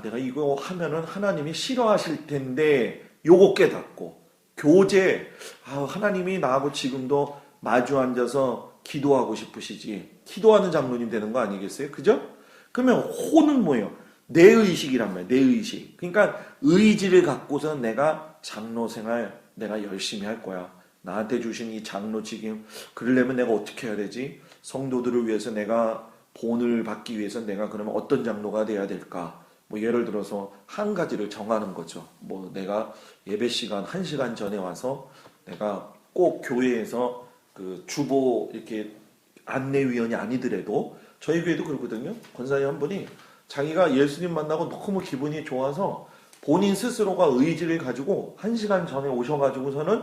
A: 내가 이거 하면은 하나님이 싫어하실 텐데 요거 깨닫고. 교제, 하나님이 나하고 지금도 마주 앉아서 기도하고 싶으시지. 기도하는 장로님 되는 거 아니겠어요? 그죠? 그러면 호는 뭐예요? 내 의식이란 말이에요. 내 의식. 그러니까 의지를 갖고서 내가 장로 생활 내가 열심히 할 거야. 나한테 주신 이 장로 직임, 그러려면 내가 어떻게 해야 되지? 성도들을 위해서 내가 본을 받기 위해서 내가 그러면 어떤 장로가 돼야 될까? 뭐 예를 들어서 한 가지를 정하는 거죠. 뭐 내가 예배 시간 1시간 전에 와서 내가 꼭 교회에서 그 주보 이렇게 안내위원이 아니더라도 저희 교회도 그렇거든요. 권사님 한 분이 자기가 예수님 만나고 너무 기분이 좋아서 본인 스스로가 의지를 가지고 1시간 전에 오셔가지고서는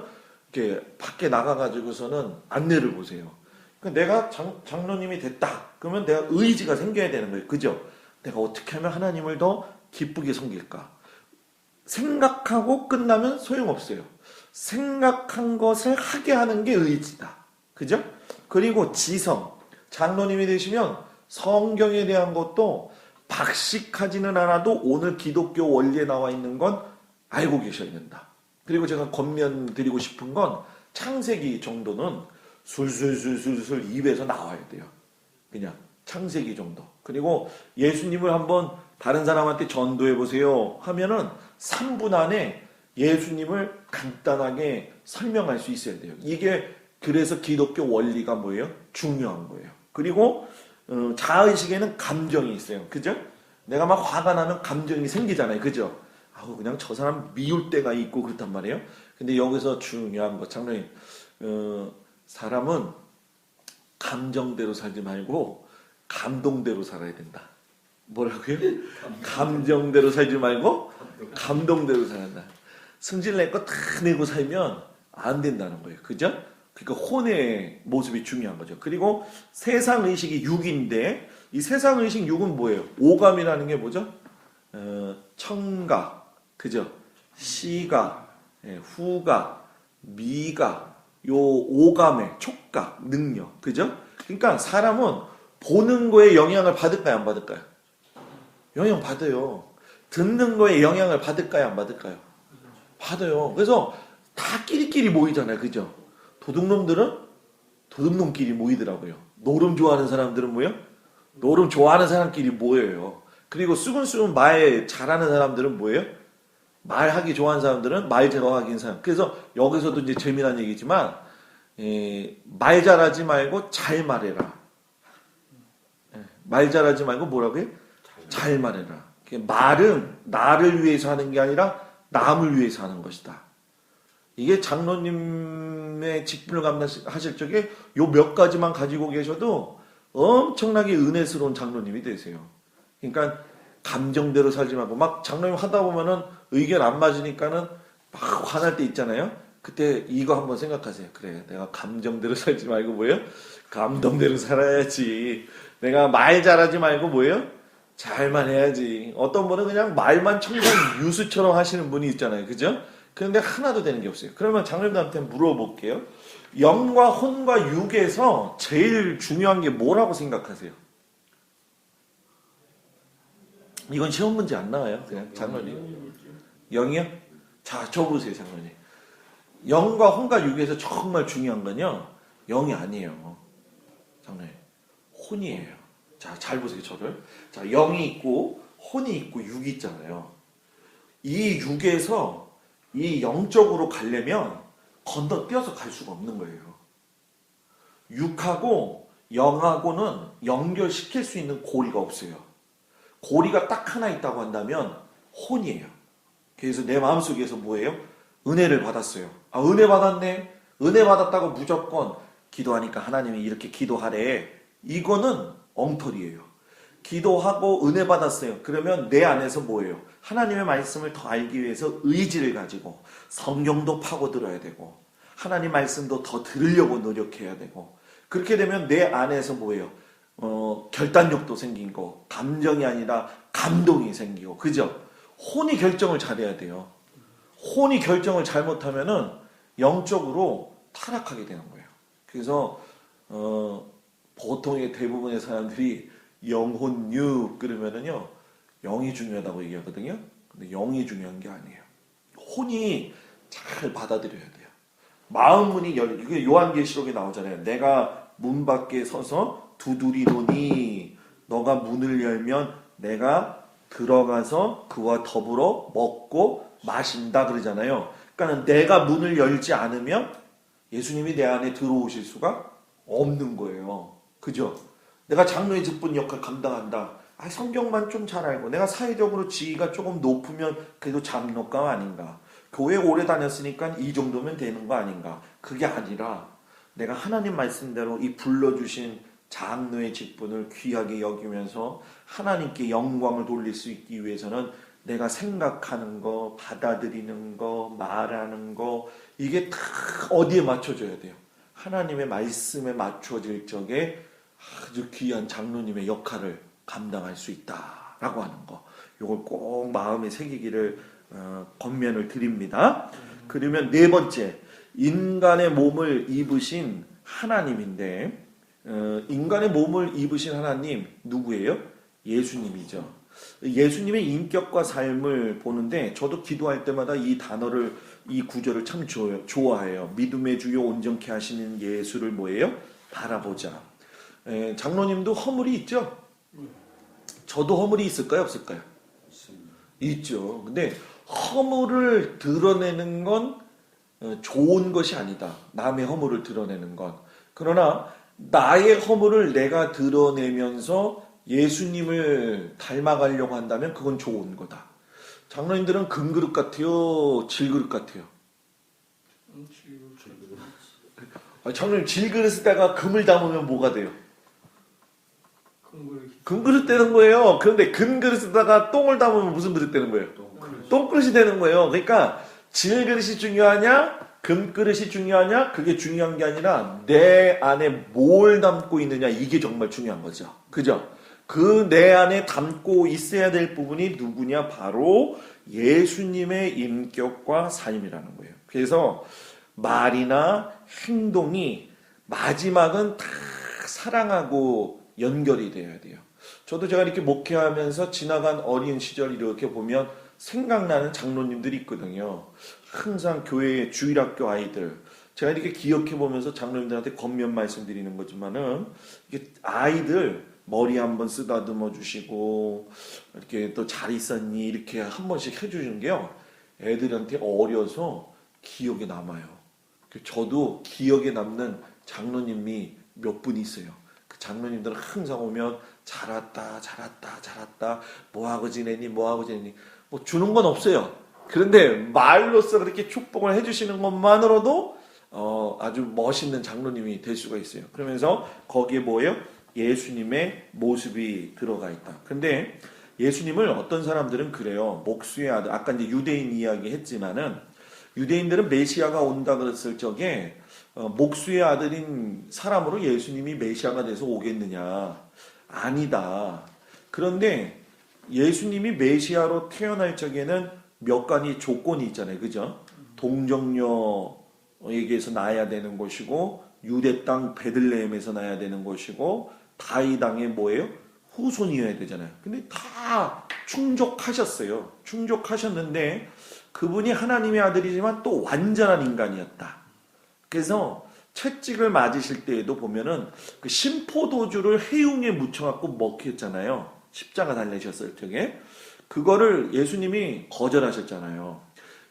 A: 이렇게 밖에 나가가지고서는 안내를 보세요. 그러니까 내가 장로님이 됐다. 그러면 내가 의지가 생겨야 되는 거예요. 그죠? 내가 어떻게 하면 하나님을 더 기쁘게 섬길까? 생각하고 끝나면 소용없어요. 생각한 것을 하게 하는 게 의지다. 그죠? 그리고 지성. 장로님이 되시면 성경에 대한 것도 박식하지는 않아도 오늘 기독교 원리에 나와 있는 건 알고 계셔야 된다. 그리고 제가 권면드리고 싶은 건 창세기 정도는 술술술술술 입에서 나와야 돼요. 그냥 창세기 정도. 그리고 예수님을 한번 다른 사람한테 전도해 보세요 하면은 3분 안에 예수님을 간단하게 설명할 수 있어야 돼요. 이게 그래서 기독교 원리가 뭐예요? 중요한 거예요. 그리고 자의식에는 감정이 있어요. 그죠? 내가 막 화가 나면 감정이 생기잖아요. 그죠? 그냥 저 사람 미울 때가 있고 그렇단 말이에요. 근데 여기서 중요한 거 장로님, 사람은 감정대로 살지 말고 감동대로 살아야 된다. 뭐라고요? 감정대로 살지 말고 감동대로 살아야 된다. 승질 낼 거 다 내고 살면 안 된다는 거예요. 그죠? 그러니까 혼의 모습이 중요한 거죠. 그리고 세상의식이 6인데 이 세상의식 6은 뭐예요? 오감이라는 게 뭐죠? 청각, 그죠? 시각, 후각, 미각, 요 오감의 촉각, 능력, 그죠? 그러니까 사람은 보는 거에 영향을 받을까요, 안 받을까요? 영향 받아요. 듣는 거에 영향을 받을까요, 안 받을까요? 받아요. 그래서 다 끼리끼리 모이잖아요, 그죠? 도둑놈들은 도둑놈끼리 모이더라고요. 노름 좋아하는 사람들은 뭐예요? 노름 좋아하는 사람끼리 모여요. 그리고 수근수근 말 잘하는 사람들은 뭐예요? 말하기 좋아하는 사람들은 말 잘하는 사람. 그래서 여기서도 이제 재미난 얘기지만 말 잘하지 말고 잘 말해라. 말 잘하지 말고 뭐라고요? 잘 말해라. 말은 나를 위해서 하는 게 아니라 남을 위해서 하는 것이다. 이게 장로님의 직분을 감당하실 적에 요 몇 가지만 가지고 계셔도 엄청나게 은혜스러운 장로님이 되세요. 그러니까 감정대로 살지 말고 막 장로님 하다 보면은 의견 안 맞으니까는 막 화날 때 있잖아요. 그때 이거 한번 생각하세요. 그래, 내가 감정대로 살지 말고 뭐예요? 감동대로 살아야지. 내가 말 잘하지 말고 뭐예요? 잘만 해야지. 어떤 분은 그냥 말만 청산 유수처럼 하시는 분이 있잖아요. 그죠? 그런데 하나도 되는 게 없어요. 그러면 장로님들한테 물어볼게요. 영과 혼과 육에서 제일 중요한 게 뭐라고 생각하세요? 이건 시험 문제 안 나와요. 그냥 장로님. 영이요? 자, 저 보세요, 장로님. 영과 혼과 육에서 정말 중요한 건요. 영이 아니에요. 장로님. 혼이에요. 자, 잘 보세요, 저를. 자, 영이 있고 혼이 있고 육이 있잖아요. 이 육에서 이 영적으로 가려면 건너뛰어서 갈 수가 없는 거예요. 육하고 영하고는 연결시킬 수 있는 고리가 없어요. 고리가 딱 하나 있다고 한다면 혼이에요. 그래서 내 마음속에서 뭐예요? 은혜를 받았어요. 은혜 받았네. 은혜 받았다고 무조건 기도하니까 하나님이 이렇게 기도하래. 이거는 엉터리예요. 기도하고 은혜 받았어요. 그러면 내 안에서 뭐예요? 하나님의 말씀을 더 알기 위해서 의지를 가지고 성경도 파고들어야 되고 하나님 말씀도 더 들으려고 노력해야 되고 그렇게 되면 내 안에서 뭐예요? 결단력도 생기고 감정이 아니라 감동이 생기고 그죠? 혼이 결정을 잘해야 돼요. 혼이 결정을 잘못하면은 영적으로 타락하게 되는 거예요. 그래서 보통의 대부분의 사람들이 영혼육 그러면은요 영이 중요하다고 얘기하거든요. 근데 영이 중요한 게 아니에요. 혼이 잘 받아들여야 돼요. 마음 문이 이게 요한계시록에 나오잖아요. 내가 문 밖에 서서 두드리노니 너가 문을 열면 내가 들어가서 그와 더불어 먹고 마신다 그러잖아요. 그러니까 내가 문을 열지 않으면 예수님이 내 안에 들어오실 수가 없는 거예요. 그죠? 내가 장로의 직분 역할 감당한다. 성경만 좀 잘 알고 내가 사회적으로 지위가 조금 높으면 그래도 장로감 아닌가. 교회 오래 다녔으니까 이 정도면 되는 거 아닌가. 그게 아니라 내가 하나님 말씀대로 이 불러주신 장로의 직분을 귀하게 여기면서 하나님께 영광을 돌릴 수 있기 위해서는 내가 생각하는 거, 받아들이는 거, 말하는 거 이게 다 어디에 맞춰져야 돼요? 하나님의 말씀에 맞춰질 적에 아주 귀한 장로님의 역할을 감당할 수 있다라고 하는 거. 이걸 꼭 마음에 새기기를 권면을 드립니다. 그러면 네 번째, 인간의 몸을 입으신 하나님인데 인간의 몸을 입으신 하나님 누구예요? 예수님이죠. 예수님의 인격과 삶을 보는데 저도 기도할 때마다 이 단어를 이 구절을 참 좋아해요. 믿음의 주요 온전케 하시는 예수를 뭐예요? 바라보자. 장로님도 허물이 있죠? 저도 허물이 있을까요? 없을까요? 있죠. 근데 허물을 드러내는 건 좋은 것이 아니다. 남의 허물을 드러내는 건. 그러나 나의 허물을 내가 드러내면서 예수님을 닮아가려고 한다면 그건 좋은 거다. 장로님들은 금그릇 같아요? 질그릇 같아요? 장로님 질그릇에다가 금을 담으면 뭐가 돼요? 금그릇 되는 거예요. 그런데 금그릇에다가 똥을 담으면 무슨 그릇 되는 거예요? 똥그릇이 되는 거예요. 그러니까 질그릇이 중요하냐? 금그릇이 중요하냐? 그게 중요한 게 아니라 내 안에 뭘 담고 있느냐 이게 정말 중요한 거죠. 그죠? 그 내 안에 담고 있어야 될 부분이 누구냐? 바로 예수님의 인격과 삶이라는 거예요. 그래서 말이나 행동이 마지막은 다 사랑하고 연결이 돼야 돼요. 저도 제가 이렇게 목회하면서 지나간 어린 시절 이렇게 보면 생각나는 장로님들이 있거든요. 항상 교회의 주일학교 아이들 제가 이렇게 기억해 보면서 장로님들한테 권면 말씀드리는 거지만은 이게 아이들 머리 한번 쓰다듬어 주시고 이렇게 또 잘 있었니 이렇게 한 번씩 해주시는 게요. 애들한테 어려서 기억에 남아요. 저도 기억에 남는 장로님이 몇 분 있어요. 그 장로님들은 항상 오면 잘 왔다 잘 왔다 잘 왔다 뭐하고 지내니 뭐하고 지내니 뭐 주는 건 없어요. 그런데 말로써 그렇게 축복을 해주시는 것만으로도 아주 멋있는 장로님이 될 수가 있어요. 그러면서 거기에 뭐예요? 예수님의 모습이 들어가 있다. 근데 예수님을 어떤 사람들은 그래요. 목수의 아들. 아까 이제 유대인 이야기 했지만은 유대인들은 메시아가 온다 그랬을 적에 목수의 아들인 사람으로 예수님이 메시아가 돼서 오겠느냐? 아니다. 그런데 예수님이 메시아로 태어날 적에는 몇 가지 조건이 있잖아요. 그죠? 동정녀에게서 나야 되는 것이고 유대 땅 베들레헴에서 나야 되는 것이고 다윗 왕의 뭐예요? 후손이어야 되잖아요. 근데 다 충족하셨어요. 충족하셨는데 그분이 하나님의 아들이지만 또 완전한 인간이었다. 그래서 채찍을 맞으실 때에도 보면은 그 심포도주를 해웅에 묻혀갖고 먹혔잖아요. 십자가 달리셨을 적에. 그거를 예수님이 거절하셨잖아요.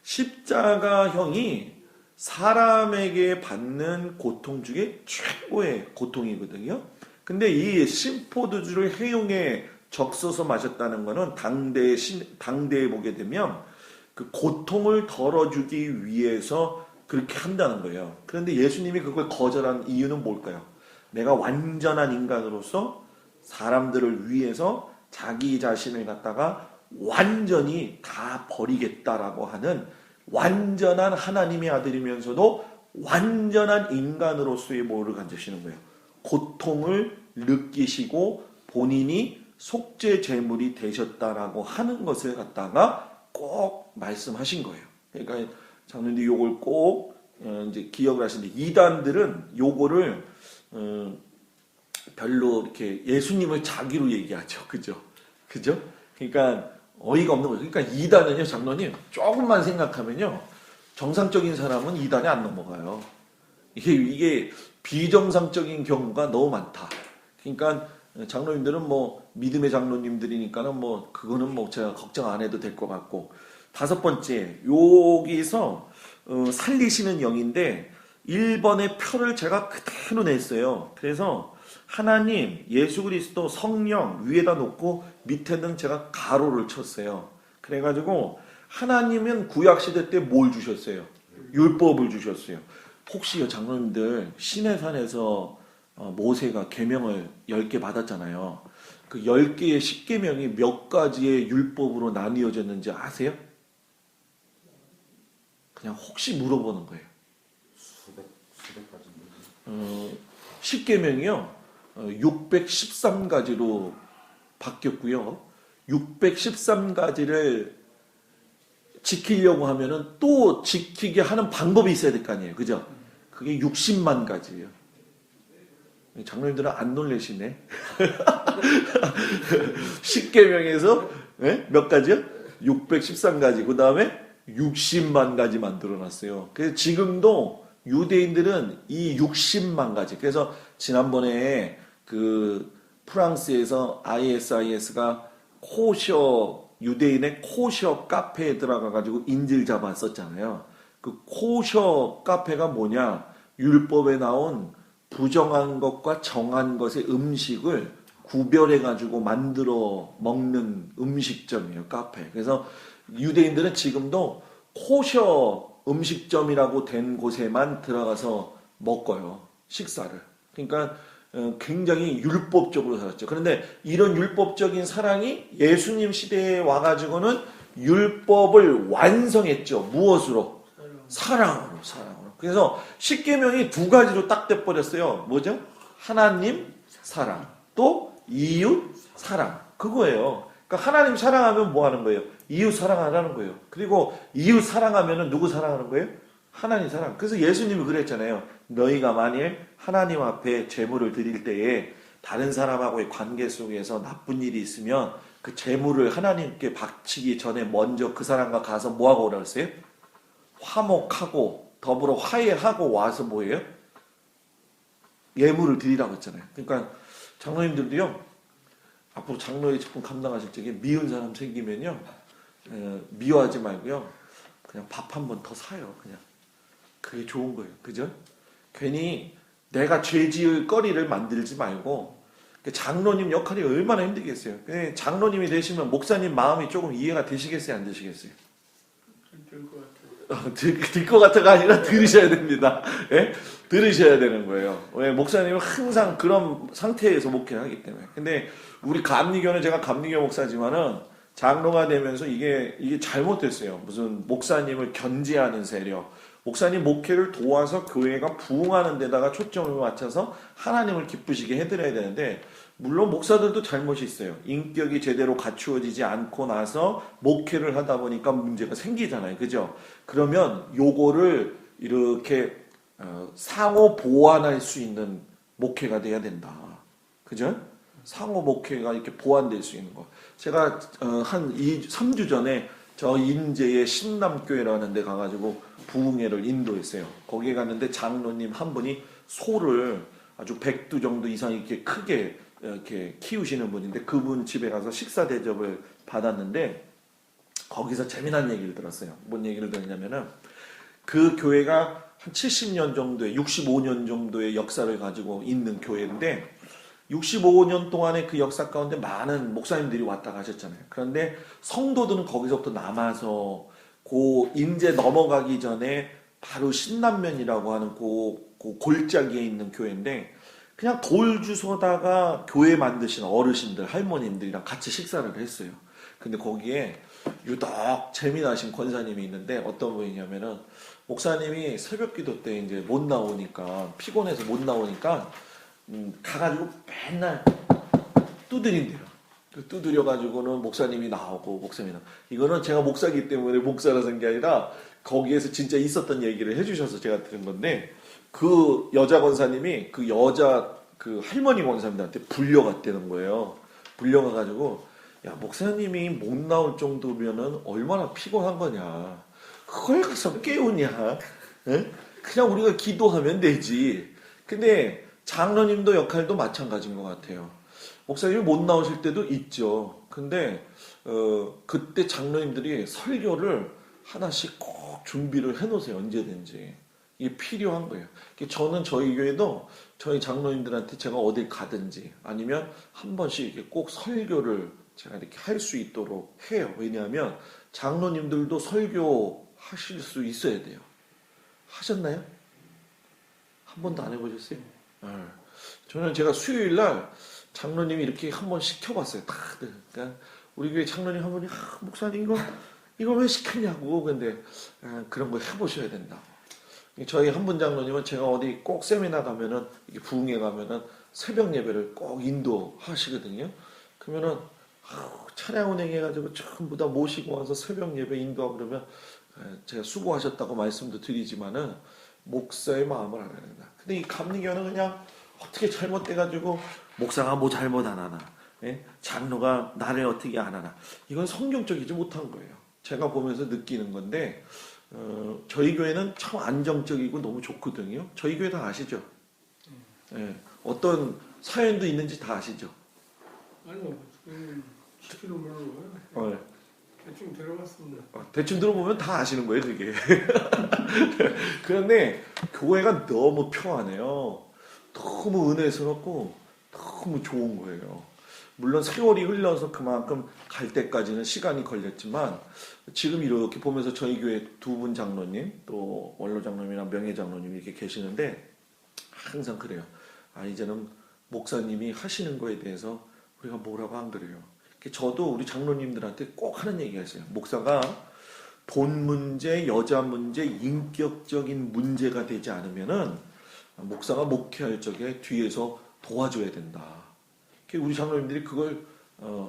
A: 십자가형이 사람에게 받는 고통 중에 최고의 고통이거든요. 근데 이 심포도주를 해용에 적셔서 마셨다는 것은 당대에 보게 되면 그 고통을 덜어주기 위해서 그렇게 한다는 거예요. 그런데 예수님이 그걸 거절한 이유는 뭘까요? 내가 완전한 인간으로서 사람들을 위해서 자기 자신을 갖다가 완전히 다 버리겠다라고 하는 완전한 하나님의 아들이면서도 완전한 인간으로서의 뭐를 가지시는 거예요. 고통을 느끼시고 본인이 속죄 제물이 되셨다라고 하는 것을 갖다가 꼭 말씀하신 거예요. 그러니까 장로님들이 요걸 꼭 이제 기억을 하시는데 이단들은 요거를 별로 이렇게 예수님을 자기로 얘기하죠. 그죠? 그죠? 그러니까 어이가 없는 거죠. 그러니까 2단은요, 장로님, 조금만 생각하면요, 정상적인 사람은 2단에 안 넘어가요. 이게 비정상적인 경우가 너무 많다. 그러니까 장로님들은 뭐 믿음의 장로님들이니까는 뭐 그거는 뭐 제가 걱정 안 해도 될 것 같고, 5번째, 여기서 살리시는 영인데 1번의 표를 제가 그대로 냈어요. 그래서 하나님, 예수 그리스도, 성령 위에다 놓고 밑에는 제가 가로를 쳤어요. 그래가지고 하나님은 구약시대 때 뭘 주셨어요? 율법을 주셨어요. 혹시요, 장로님들, 시내산에서 모세가 계명을 10개 받았잖아요. 그 10개의 10계명이 몇 가지의 율법으로 나뉘어졌는지 아세요? 그냥 혹시 물어보는 거예요.
B: 수백 가지.
A: 10계명이요, 613가지로 바뀌었고요. 613가지를 지키려고 하면은 또 지키게 하는 방법이 있어야 될 거 아니에요. 그죠? 그게 60만 가지예요. 장로님들은 안 놀라시네. 10계명에서 몇 가지요? 613가지. 그 다음에 60만 가지 만들어놨어요. 그래서 지금도 유대인들은 이 60만 가지. 그래서 지난번에 그 프랑스에서 ISIS가 코셔, 유대인의 코셔 카페에 들어가가지고 인질 잡았었잖아요. 그 코셔 카페가 뭐냐? 율법에 나온 부정한 것과 정한 것의 음식을 구별해가지고 만들어 먹는 음식점이에요, 카페. 그래서 유대인들은 지금도 코셔 음식점이라고 된 곳에만 들어가서 먹어요, 식사를. 그러니까 굉장히 율법적으로 살았죠. 그런데 이런 율법적인 사랑이 예수님 시대에 와가지고는 율법을 완성했죠. 무엇으로? 사랑으로. 그래서 십계명이 2가지로 딱 돼버렸어요. 뭐죠? 하나님 사랑, 또 이웃 사랑. 그거예요. 그러니까 하나님 사랑하면 뭐 하는 거예요? 이웃 사랑하라는 거예요. 그리고 이웃 사랑하면은 누구 사랑하는 거예요? 하나님 사랑. 그래서 예수님이 그랬잖아요. 너희가 만일 하나님 앞에 제물을 드릴 때에 다른 사람하고의 관계 속에서 나쁜 일이 있으면 그 제물을 하나님께 바치기 전에 먼저 그 사람과 가서 뭐하고 오라고 했어요? 화목하고 더불어 화해하고 와서 뭐예요? 예물을 드리라고 했잖아요. 그러니까 장로님들도요, 앞으로 장로의 직분 감당하실 적에 미운 사람 생기면요, 미워하지 말고요, 그냥 밥 한 번 더 사요. 그냥 그게 좋은 거예요. 그죠? 괜히 내가 죄 지을 거리를 만들지 말고. 장로님 역할이 얼마나 힘들겠어요. 장로님이 되시면 목사님 마음이 조금 이해가 되시겠어요, 안 되시겠어요? 들 것 같아가 아니라 들으셔야 됩니다. 예? 들으셔야 되는 거예요. 왜? 목사님은 항상 그런 상태에서 목회를 하기 때문에. 근데 우리 감리교는, 제가 감리교 목사지만은 장로가 되면서 이게 잘못됐어요. 무슨 목사님을 견제하는 세력, 목사님 목회를 도와서 교회가 부흥하는 데다가 초점을 맞춰서 하나님을 기쁘시게 해드려야 되는데, 물론 목사들도 잘못이 있어요. 인격이 제대로 갖추어지지 않고 나서 목회를 하다 보니까 문제가 생기잖아요. 그죠? 그러면 요거를 이렇게 상호 보완할 수 있는 목회가 돼야 된다. 그죠? 상호 목회가 이렇게 보완될 수 있는 거. 제가 한 3주 전에 저 인제의 신남교회라는 데 가가지고 부흥회를 인도했어요. 거기에 갔는데 장로님 한 분이 소를 아주 100두 정도 이상 이렇게 크게 이렇게 키우시는 분인데, 그분 집에 가서 식사 대접을 받았는데 거기서 재미난 얘기를 들었어요. 뭔 얘기를 들었냐면은, 그 교회가 한 70년 정도의, 65년 정도의 역사를 가지고 있는 교회인데, 65년 동안의 그 역사 가운데 많은 목사님들이 왔다 가셨잖아요. 그런데 성도들은 거기서부터 남아서 그 인제 넘어가기 전에 바로 신남면이라고 하는 그 골짜기에 있는 교회인데, 그냥 돌 주워다가 교회 만드신 어르신들, 할머님들이랑 같이 식사를 했어요. 근데 거기에 유독 재미나신 권사님이 있는데, 어떤 분이냐면은, 목사님이 새벽 기도 때 이제 못 나오니까, 피곤해서 못 나오니까, 가가지고 맨날 두드린대요. 두드려가지고는 목사님이 나오고, 목사님이 나오고. 이거는 제가 목사기 때문에 목사라서 한 게 아니라, 거기에서 진짜 있었던 얘기를 해주셔서 제가 들은 건데, 그 여자 권사님이 그 여자 그 할머니 권사님들한테 불려갔다는 거예요. 불려가가지고 야 목사님이 못 나올 정도면은 얼마나 피곤한 거냐. 그걸 가서 깨우냐. 에? 그냥 우리가 기도하면 되지. 근데 장로님도 역할도 마찬가지인 것 같아요. 목사님이 못 나오실 때도 있죠. 근데 그때 장로님들이 설교를 하나씩 꼭 준비를 해놓으세요. 언제든지. 이게 필요한 거예요. 저는 저희 교회도 저희 장로님들한테 제가 어딜 가든지 아니면 한 번씩 이렇게 꼭 설교를 제가 이렇게 할 수 있도록 해요. 왜냐하면 장로님들도 설교하실 수 있어야 돼요. 하셨나요? 한 번도 안 해보셨어요? 네. 저는 제가 수요일 날 장로님이 이렇게 한 번 시켜봤어요. 다들. 그러니까 우리 교회 장로님 한 분이 목사님 이거 왜 시켰냐고. 근데 그런 거 해보셔야 된다고. 저희 한 분 장로님은 제가 어디 꼭 세미나 가면은 이렇게 부흥회 가면은 새벽 예배를 꼭 인도하시거든요. 그러면은 차량 운행해가지고 전부 다 모시고 와서 새벽 예배 인도하고 그러면 제가 수고하셨다고 말씀도 드리지만은 목사의 마음을 알아야 된다. 근데 이 감리교는 그냥 어떻게 잘못돼가지고 목사가 뭐 잘못 안 하나, 장로가 나를 어떻게 안 하나, 이건 성경적이지 못한 거예요. 제가 보면서 느끼는 건데 저희 교회는 참 안정적이고 너무 좋거든요. 저희 교회 다 아시죠? 어떤 사연도 있는지 다 아시죠?
C: 아니요, 시키는 몰라요. 대충 들어봤습니다.
A: 대충 들어보면 다 아시는 거예요, 그게. 그런데 교회가 너무 평안해요. 너무 은혜스럽고 너무 좋은 거예요. 물론 세월이 흘러서 그만큼 갈 때까지는 시간이 걸렸지만 지금 이렇게 보면서 저희 교회 두 분 장로님 또 원로 장로님이랑 명예 장로님이 이렇게 계시는데 항상 그래요. 이제는 목사님이 하시는 거에 대해서 우리가 뭐라고 안 그래요. 저도 우리 장로님들한테 꼭 하는 얘기가 있어요. 목사가 돈 문제, 여자 문제, 인격적인 문제가 되지 않으면은 목사가 목회할 적에 뒤에서 도와줘야 된다. 우리 장로님들이 그걸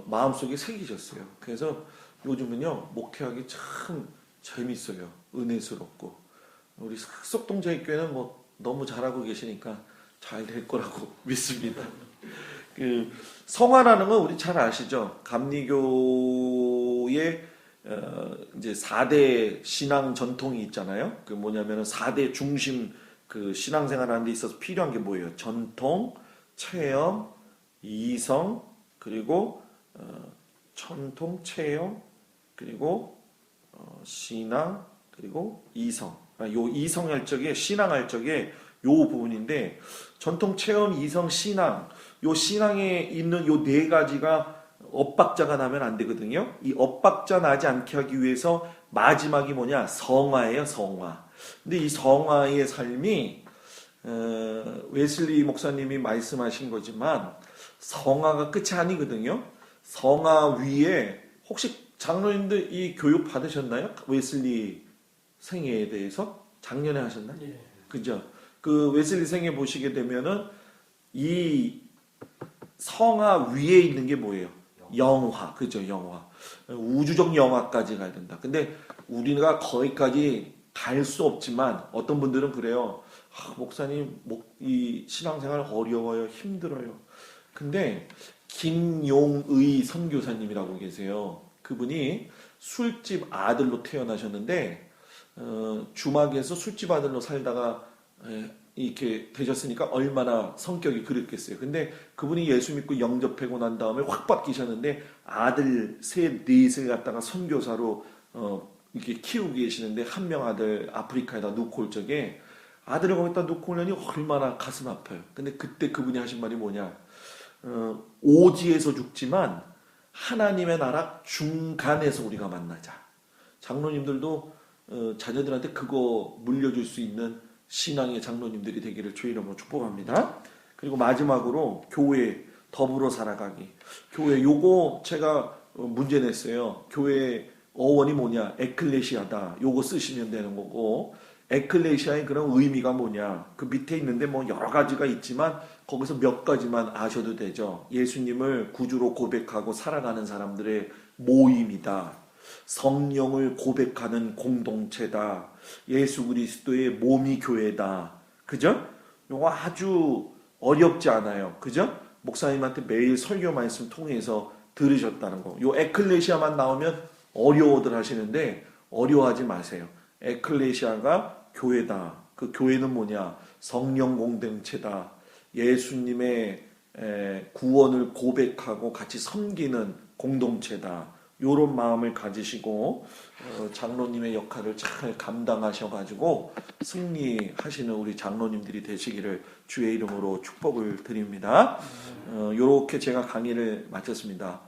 A: 마음속에 새기셨어요. 그래서 요즘은요 목회하기 참 재밌어요. 은혜스럽고 우리 석동자익교회는 뭐 너무 잘하고 계시니까 잘 될 거라고 믿습니다. 성화라는 건 우리 잘 아시죠? 감리교의 이제 4대 신앙 전통이 있잖아요. 그 뭐냐면은 4대 중심 그 신앙생활하는 데 있어서 필요한 게 뭐예요? 전통, 체험, 이성, 그리고 전통, 체험, 그리고 신앙, 그리고 이성. 요 이성할 적에 신앙할 적에 요 부분인데 전통, 체험, 이성, 신앙. 요 신앙에 있는 요 네 가지가 엇박자가 나면 안 되거든요. 이 엇박자 나지 않게 하기 위해서 마지막이 뭐냐? 성화예요, 성화. 근데 이 성화의 삶이 웨슬리 목사님이 말씀하신 거지만 성화가 끝이 아니거든요. 성화 위에 혹시 장로님들 이 교육 받으셨나요? 웨슬리 생애에 대해서 작년에 하셨나요?
C: 예.
A: 그죠? 그 웨슬리 생애 보시게 되면은 이 성화 위에 있는 게 뭐예요? 영화, 그죠? 영화. 우주적 영화까지 가야 된다. 근데 우리가 거기까지 갈 수 없지만 어떤 분들은 그래요. 목사님, 이 신앙생활 어려워요, 힘들어요. 근데 김용의 선교사님이라고 계세요. 그분이 술집 아들로 태어나셨는데 주막에서 술집 아들로 살다가 이렇게 되셨으니까 얼마나 성격이 그랬겠어요. 근데 그분이 예수 믿고 영접하고 난 다음에 확 바뀌셨는데 아들 넷을 갖다가 선교사로 이렇게 키우고 계시는데 한 명 아들 아프리카에다 놓고 올 적에 아들을 거기다 놓고 오려니 얼마나 가슴 아파요. 근데 그때 그분이 하신 말이 뭐냐? 오지에서 죽지만 하나님의 나라 중간에서 우리가 만나자. 장로님들도 자녀들한테 그거 물려줄 수 있는 신앙의 장로님들이 되기를 주의 이름으로 축복합니다. 그리고 마지막으로 교회 더불어 살아가기. 교회 요거 제가 문제 냈어요. 교회 어원이 뭐냐? 에클레시아다. 요거 쓰시면 되는 거고 에클레시아의 그런 의미가 뭐냐? 그 밑에 있는데 뭐 여러 가지가 있지만 거기서 몇 가지만 아셔도 되죠. 예수님을 구주로 고백하고 살아가는 사람들의 모임이다. 성령을 고백하는 공동체다. 예수 그리스도의 몸이 교회다. 그죠? 요거 아주 어렵지 않아요. 그죠? 목사님한테 매일 설교 말씀 통해서 들으셨다는 거. 요 에클레시아만 나오면 어려워들 하시는데 어려워하지 마세요. 에클레시아가 교회다. 그 교회는 뭐냐? 성령 공동체다. 예수님의 구원을 고백하고 같이 섬기는 공동체다. 요런 마음을 가지시고 장로님의 역할을 잘 감당하셔가지고 승리하시는 우리 장로님들이 되시기를 주의 이름으로 축복을 드립니다. 요렇게 제가 강의를 마쳤습니다.